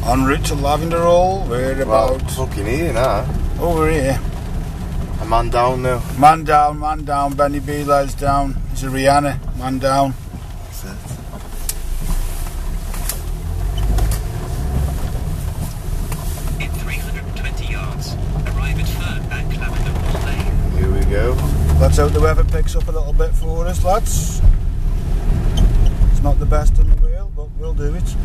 En route to Lavender Hall, we're about... fucking here now. Over here. A man down now. Man down, Benny Belay's down. It's a Rihanna, man down. That's it. In 320 yards, arrive at Fern Bank, Lavender Hall Lane. Here we go. Let's hope the weather picks up a little bit for us, lads. It's not the best in the world, but we'll do it.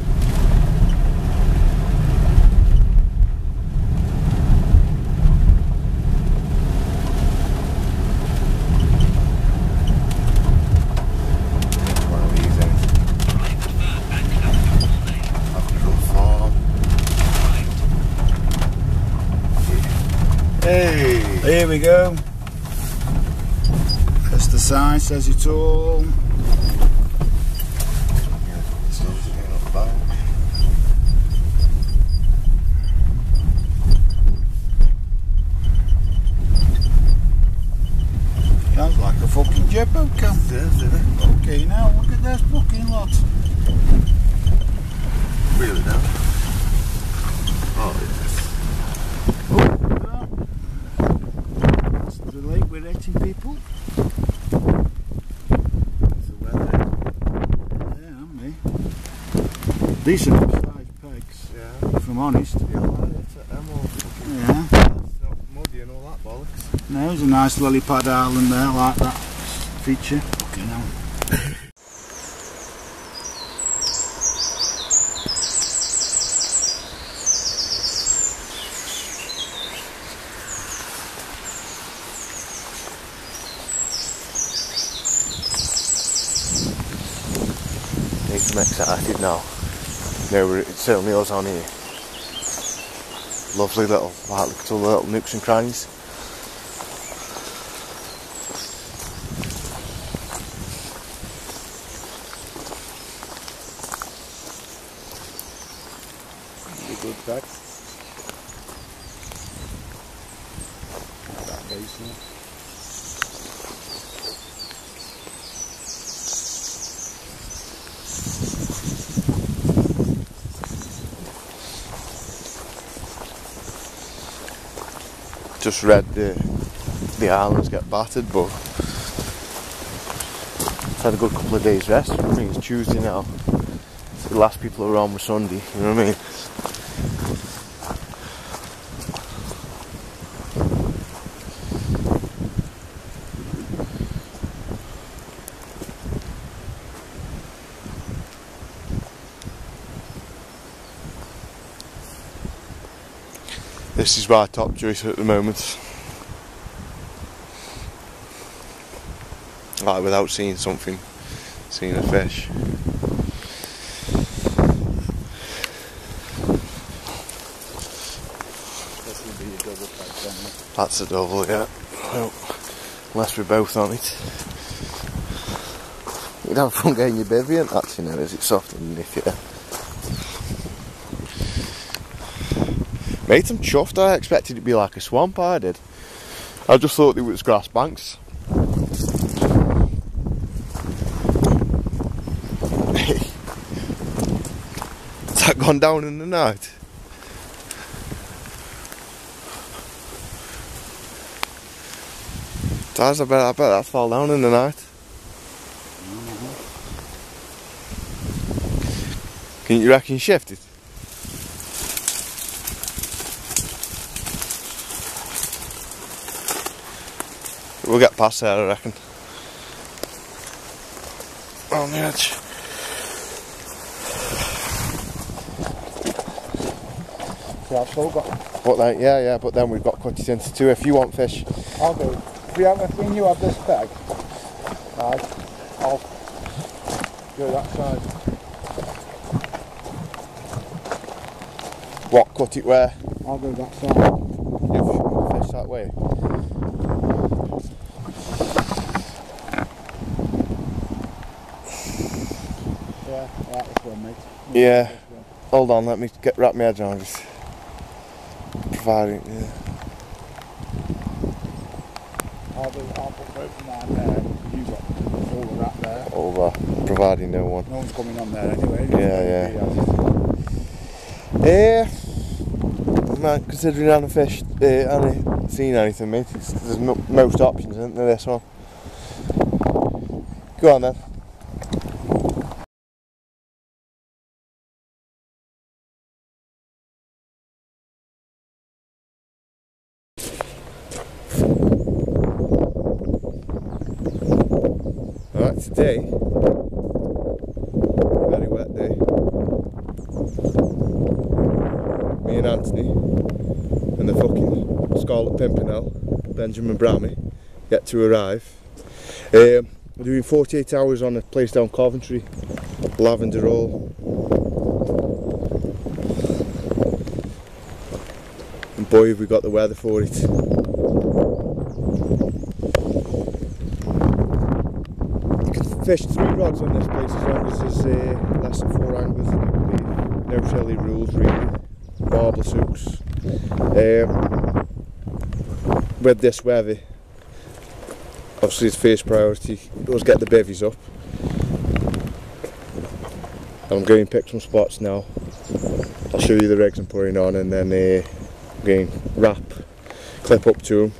Hey! Here we go. That's the sign, says it all. Sounds like a fucking jet boat, Cam. Okay, now look at this fucking lot. Really now? Oh, yes. The lake we're hitting people. Yeah, and me. Decent sized pegs, Yeah. if I'm honest. Yeah, Yeah. it's not muddy and all that bollocks. No, there's a nice lily pad island there, like that feature. Okay, now. I'm excited now. No, it certainly is on here. Lovely little, like, look at all the little nooks and crannies. Good back. That basin. Just read the islands get battered, but it's had a good couple of days rest. I mean, it's Tuesday now. The last people around were Sunday, you know what I mean? This is my top choice at the moment. Like, without seeing something, seeing a fish. This will be a double peg, then. That's a double, yeah. Well, unless we're both on it. You'd have fun getting your bivvy, and that's, you know, is it soft underneath you? Mate, I'm chuffed. I expected it to be like a swamp, I did. I just thought it was grass banks. Has that gone down in the night? I bet that fell down in the night. Can you reckon shift it? We'll get past there, I reckon. On the edge. So I've still got. But then, yeah, but then we've got cut it into two if you want fish. I'll do. If you have this peg, right, I'll go that side. What, cut it where? I'll go that side. You fish that way. Yeah, right this one, mate. Yeah. Hold on, let me wrap my head around this. Providing, yeah. I'll put both of mine there. You've got all of that there. Over, providing no one. No one's coming on there anyway. Yeah. I'm not considering having fished, haven't seen anything, mate. There's most options, isn't there, this one? Go on then. Alright, today, very wet day. Me and Anthony and the fucking Scarlet Pimpernel, Benjamin Brammy, yet to arrive. We're doing 48 hours on a place down Coventry, Lavender Hall. And boy, have we got the weather for it. You can fish 3 rods on this place as long as there's less than 4 anglers, I believe. No silly rules really. Marbles hooks. With this weather, obviously his first priority was get the bivvies up. I'm going to pick some spots now. I'll show you the rigs I'm putting on, and then I'm going to wrap, clip up to them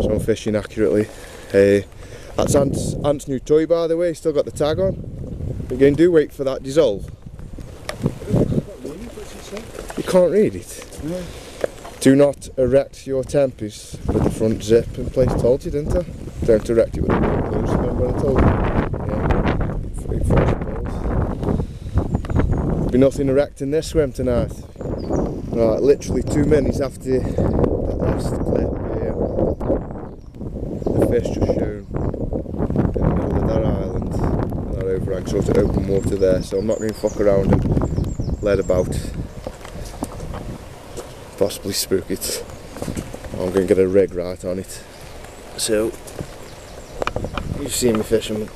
so I'm fishing accurately. That's Ant's new toy, by the way. Still got the tag on. What are you going to do? Wait for that dissolve? You can't read it? No. Do not erect your tempest with the front zip in place. Told you, didn't I? Don't erect it with the front close. Remember what I told you? Yeah. 3 balls. Be nothing erect in this swim tonight. Right, literally 2 minutes after that last clip, the fish just shown in the middle of that island, and that overhang, sort of open water there. So I'm not going to fuck around and let about. Possibly spook it. I'm going to get a rig right on it. So you've seen me fishing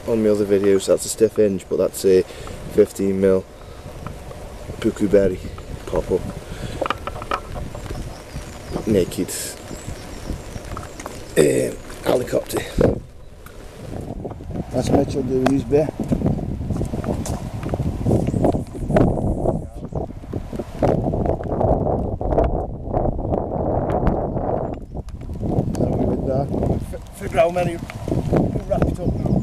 on my other videos. That's a stiff hinge, but that's a 15mm puku berry pop up naked helicopter. That's Mitchell doing his bit. Figure out how many you wrap it up now.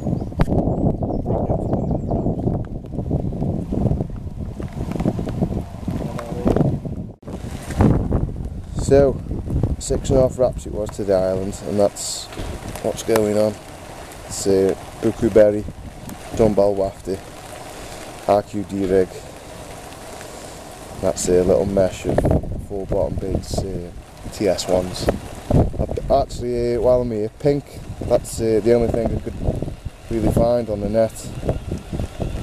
So 6.5 wraps it was to the island, and that's what's going on. It's a puku berry dumbbell wafty RQD rig. That's a little mesh of 4 bottom baits, TS1s. Actually, while I'm here, pink, that's the only thing I could really find on the net.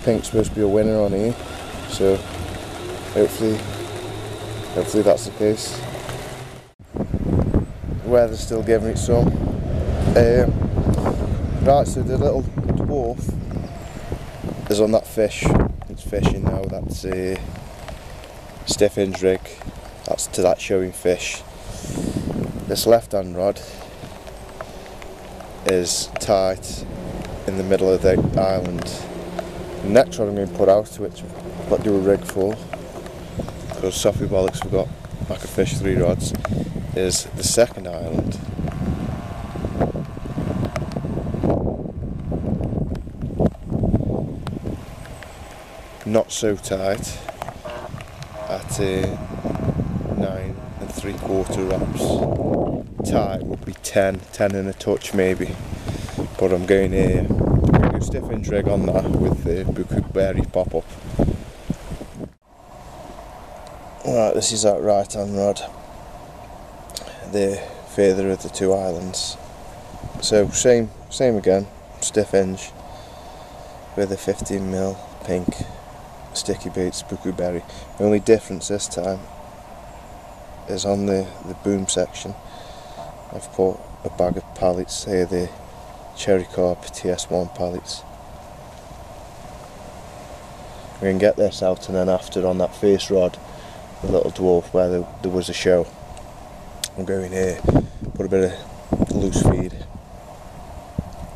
Pink's supposed to be a winner on here, so hopefully that's the case. The weather's still giving it some. Right, so the little dwarf is on that fish. It's fishing now. That's a stiff hinge rig. That's to that showing fish. This left-hand rod is tight in the middle of the island. The next rod I'm going to put out, which I've got to do a rig for, because Sophie Bollocks forgot I could fish 3 rods, is the second island. Not so tight at 9 3/4 wraps. Tight would be 10 and a touch maybe, but I'm going to do a stiff hinge rig on that with the puku berry pop up. Right, this is that right hand rod, the further of the 2 islands. So same again, stiff hinge with a 15mm pink sticky baits puku berry. The only difference this time is on the boom section. I've put a bag of pallets here, the Cherry Carp TS1 pallets. We can get this out, and then after on that first rod, the little dwarf where there was a show, I'm going here, put a bit of loose feed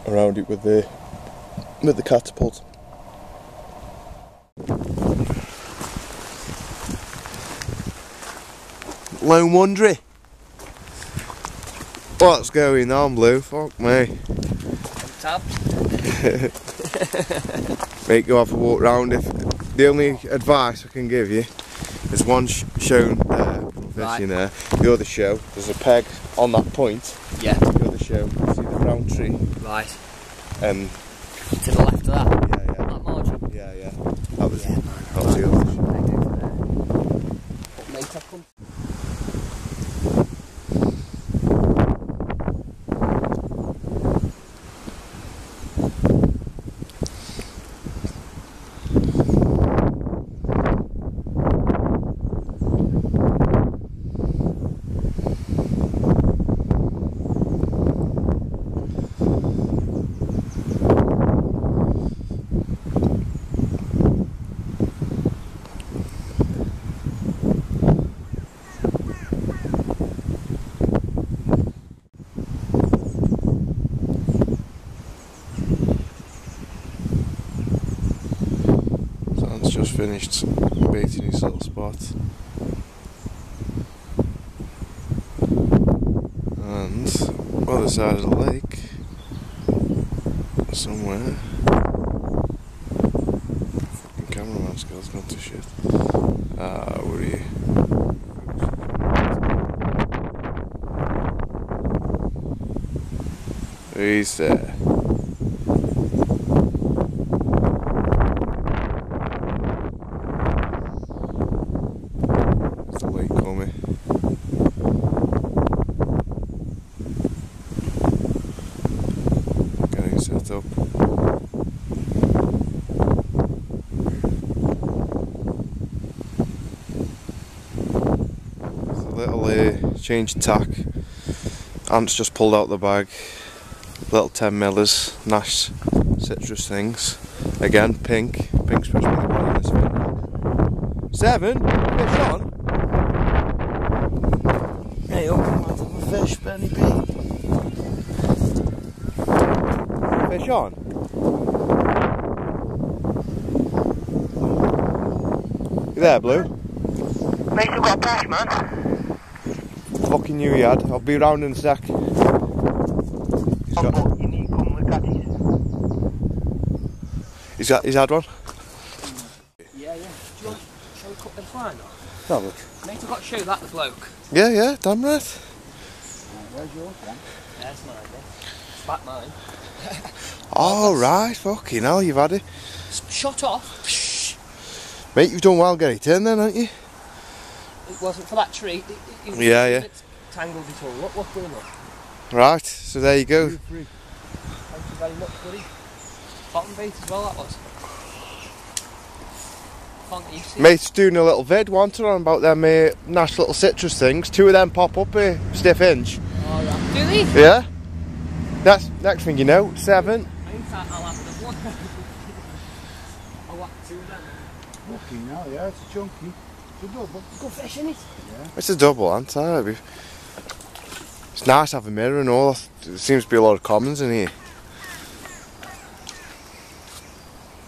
around it with the catapult. Lone Wondery. What's going on, Blue? Fuck me. Tab. Mate, go have a walk round. If the only advice I can give you is one shown fishing there, the other show, there's a peg on that point. Yeah. The other show, see the brown tree. Right. And to the left of that. yeah. That margin. Yeah. That was, yeah, man. That was the other show. Mate, I've come. Just finished baiting his little spot, and other side of the lake somewhere. Fucking cameraman skills gone to shit. Where are you? He's there. Getting set up. There's a little change of tack. Ant's just pulled out the bag. Little 10 millers, Nash citrus things. Again, pink. Pink's supposed to be the one in this thing. 7? Fish on? Hey, open mouth of a fish, Benny B. Fish on? You there, Blue? Mate, I've got a bash, man. Fucking you had. I'll be round in a sec. You need to come with caddies. He's had one? Yeah. Do you want shall we cut the line off? Have a look. Mate, I've got to show that the bloke. Yeah, damn right. Where's yours then? There's mine, yeah. It's back mine. Oh, right, fucking hell, you've had it. Shot off. Mate, you've done well getting it in then, haven't you? It wasn't for that tree. Yeah. It's tangled it all. Look going on. Right, so there you go. Thank you very much, buddy. Bottom bait as well, that was. Mate's doing a little vid, wanted on about them nice little citrus things. 2 of them pop up here, stiff hinge. Oh, right. Do they? Yeah. That's next thing you know, 7. I think I'll have the one. I'll whack 2 of them. Fucking hell, yeah, it's chunky. It's a double. Good fish, isn't it? Yeah. It's a double, ain't it? It's nice to have a mirror and all. There seems to be a lot of commons in here.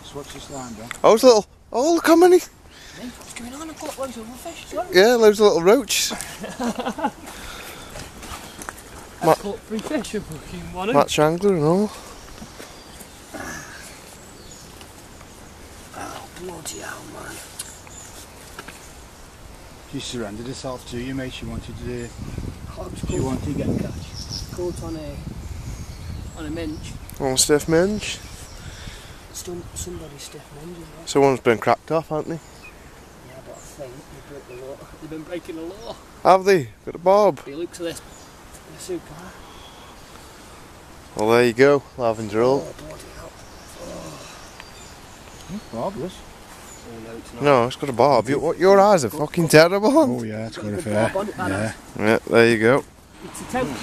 So what's this line, Ben? Oh, it's a little. Oh, look how many. What's going on? I've got loads of other fish as well. Yeah, loads of little roaches. I've caught 3 fish of fucking one. Match angler and all. Oh, bloody hell, man. She surrendered herself to you, mate. She wanted to. She wanted to get a catch. Caught on a minge. On stiff minge. Somebody's stiff minge as well. Someone's been cracked off, hasn't they? Yeah, but I think they broke the law. They've been breaking the law. Have they? Got a bob. He looks at this. The super. Well, there you go, Lavender Hall. Oh, bloody hell. Marvellous. Oh, no, it's not. No, it's got a bob. Your eyes are fucking terrible. Oh, yeah, it's got a fair. Yeah. Yeah, there you go. It's a 10.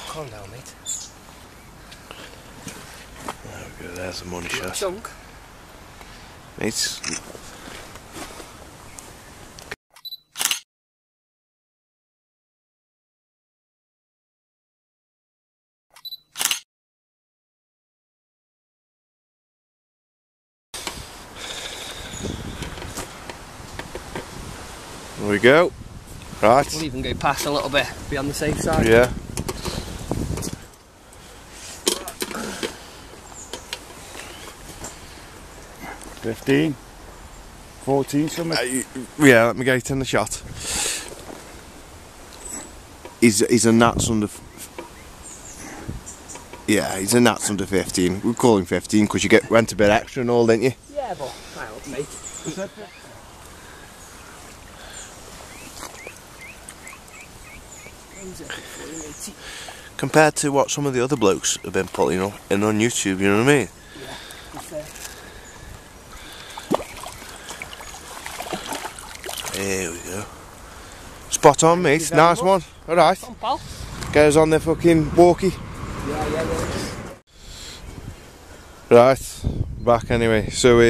Calm down, mate. There we go, there's a money shot. Chunk. Mate, There we go. Right. We'll even go past a little bit, be on the safe side. Yeah. $15, $14 something. Yeah, let me get it in the shot. He's a gnats under. Yeah, he's a gnats under 15. We call him 15 because you went a bit extra and all, didn't you? Yeah, but I help, mate. Compared to what some of the other blokes have been putting in on YouTube, you know what I mean? Yeah, that's fair. Here we go. Spot on, mate. Nice one. Alright. Get us on the fucking walkie. Yeah. Right. Back anyway. So,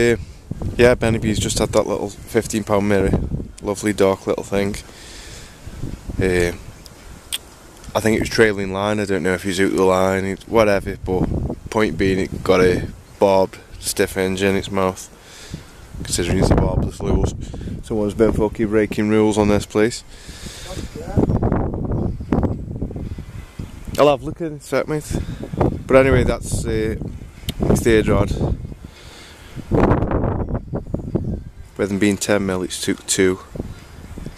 yeah, Benny B's just had that little £15 mirror. Lovely dark little thing. I think it was trailing line. I don't know if he's out the line, whatever, but point being, it got a barbed stiff hinge in its mouth. Considering it's a barbless lures. Someone's been fucking breaking rules on this place. I'll have a look at it in a sec, mate. But anyway, that's the third rod. With them being 10mm, it's took 2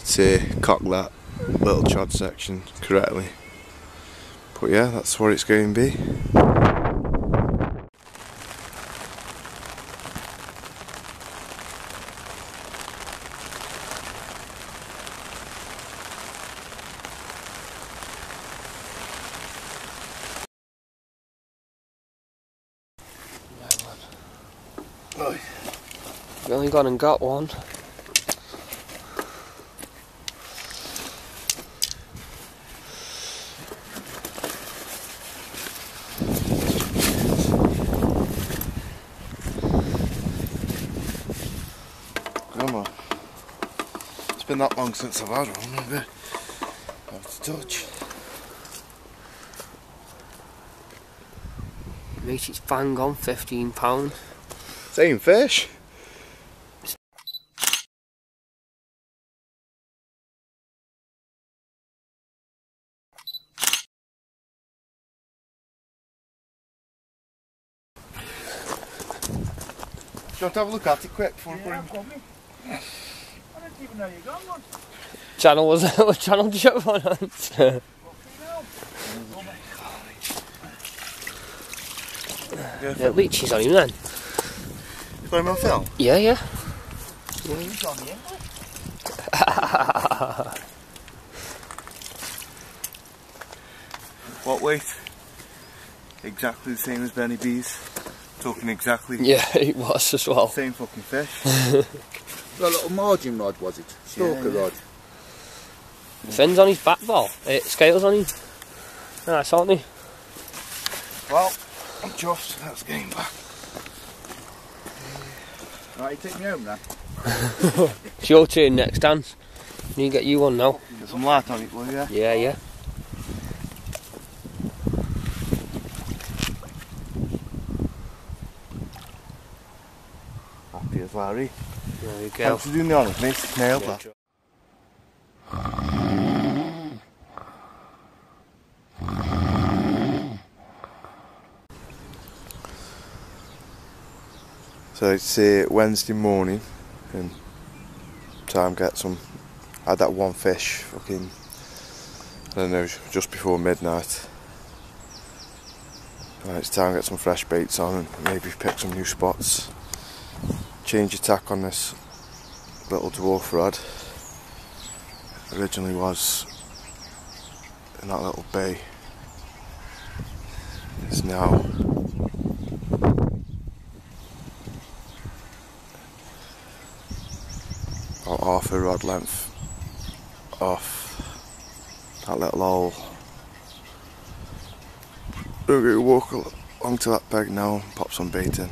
to cock that little chod section correctly. But yeah, that's what it's going to be. We only gone and got one. Come on. It's been that long since I've had one, maybe. Have to touch. Mate, it's bang on £15. Same fish. Do you want to have a look at it quick before we put him? I didn't even know you got one. Channel was what channel did you have on? Yeah, leeches on him then. You got him on film? Yeah. He's on the English. What weight? Exactly the same as Benny B's. Talking exactly. Yeah, it was as well. Same fucking fish. A little margin rod, was it? Stalker rod. Fins on his back ball. Scales on him. Nice, aren't they? Well, I'm chuffed. That's getting back. Right, you take me home then. It's your turn next, Dan. You can get you one now. Get some light on it, will you? Yeah. Happy as Larry. There you go. Thanks for doing the honours, mate. Nailed that. So it's Wednesday morning and time to get some. I had that one fish fucking, I don't know, just before midnight. Right, it's time to get some fresh baits on and maybe pick some new spots. Change of tack on this little dwarf rod. Originally was in that little bay. It's now about half a rod length off that little hole. We're going to walk along to that peg now and pop some bait in.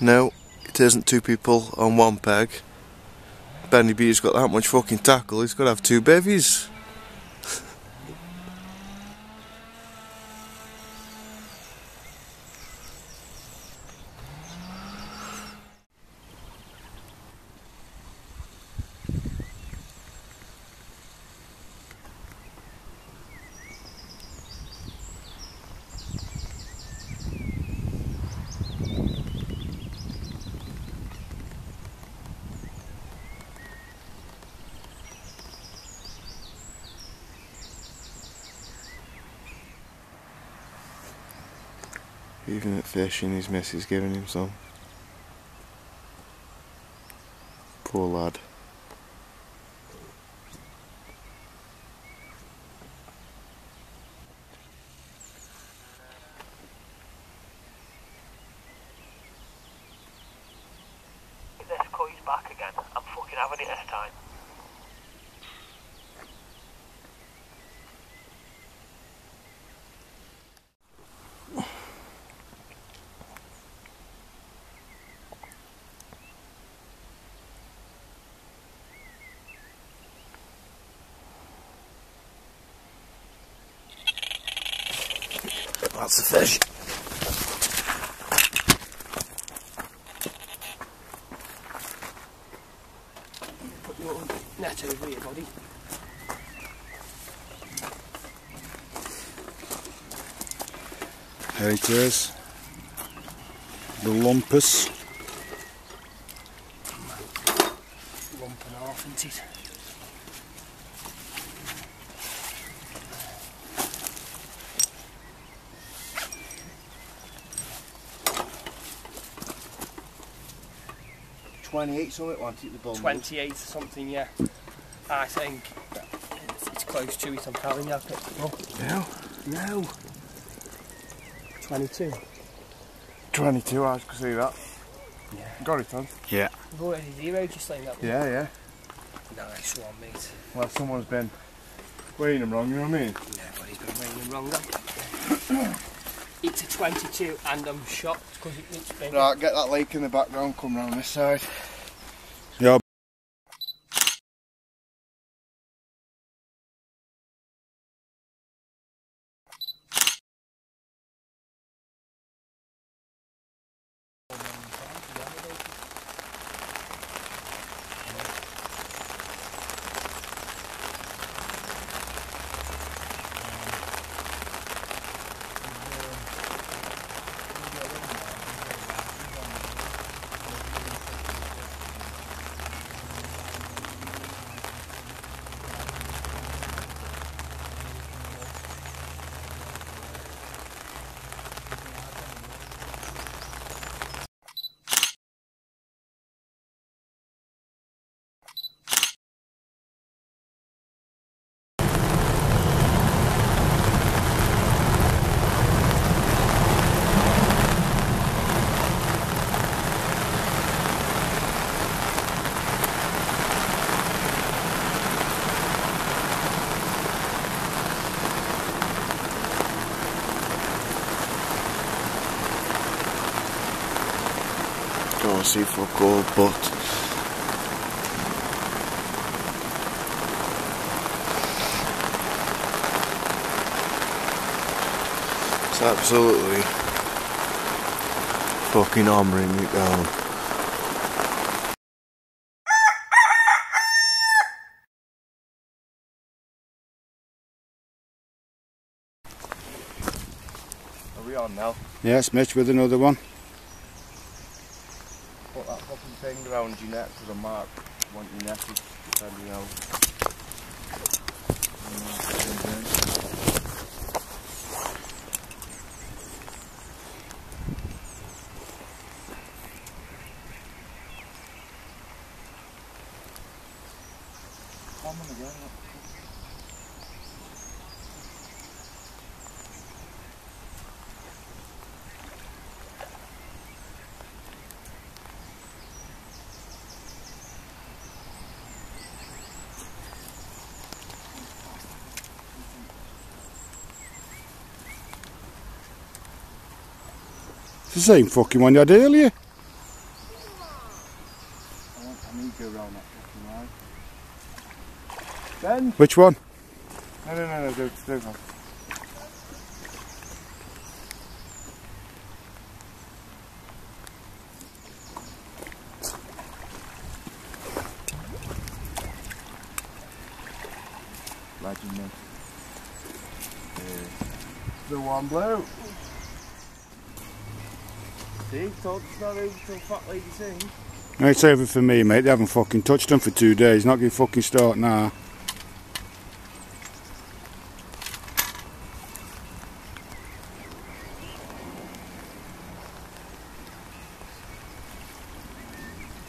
No, it isn't two people on one peg. Benny B's got that much fucking tackle, he's got to have two bevies. Even at fishing, his missus giving him some. Poor lad. If this coy's back again, I'm fucking having it this time. That's the fish. Put your net over here, buddy. There it is. The lumpus. Lump and a half, isn't it? $28 something, wasn't it, the bull? 28 something, yeah. I think it's close to it, I'm telling you. I picked it up. No. No. 22. 22, I can see that. Yeah. Got it, on. Yeah. We've already zeroed just like that one. Yeah. Nice one, mate. Well, someone's been weighing them wrong, you know what I mean? Yeah, but he's been weighing him wrong then. It's a 22 and I'm shocked because it's big. Right, get that lake in the background, come round this side. Yeah. Can't see fuck all, but it's absolutely fucking hammering me down. Are we on now? Yes, Mitch with another one. Put that fucking thing around your neck because I might want your neck depending how. It's the same fucking one you had earlier. go round that fucking line. Ben? Which one? No, don't go. Legend, man. The one blue. See, told it's not over till fat lady sings. No, it's over for me, mate. They haven't fucking touched them for 2 days. Not going to fucking start now.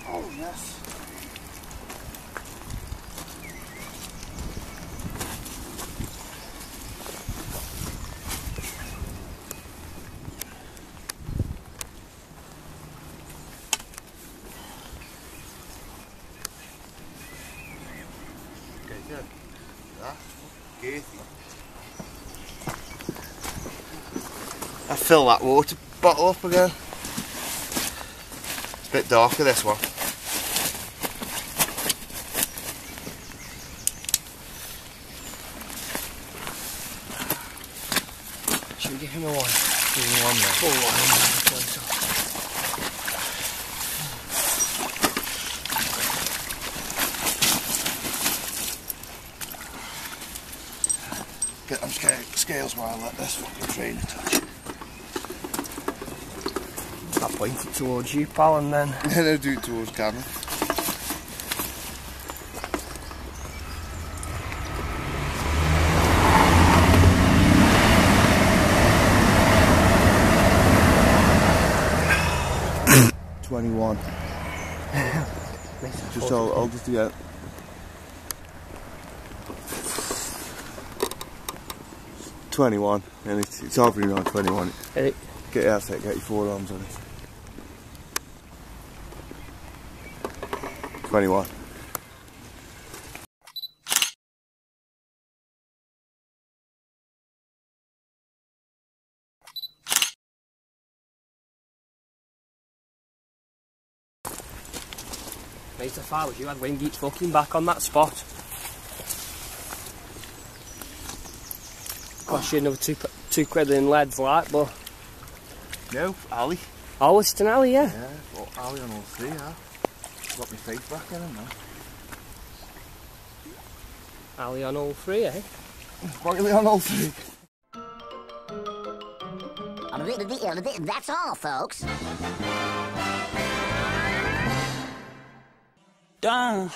Oh, yes. Good. That's girthy. I fill that water bottle up again. It's a bit darker, this one. Should we give him a one? Give him one there. Full one. Get them scales while I let this fucking trainer touch. I'll point it towards you, pal, and then... No, do it towards camera. Just hold it together. $21, and it's hovering on 21. Hey. Get your get your forearms on it. 21. Mate, if I was you, I'd wing each fucking back on that spot. Cost you another two quid in leads, like, but... No, alley. Oh, it's an alley, yeah? Yeah, but alley on all three, yeah. Got my face back in them now. Alley on all three, eh? Spoiling on all three. That's all, folks. Done.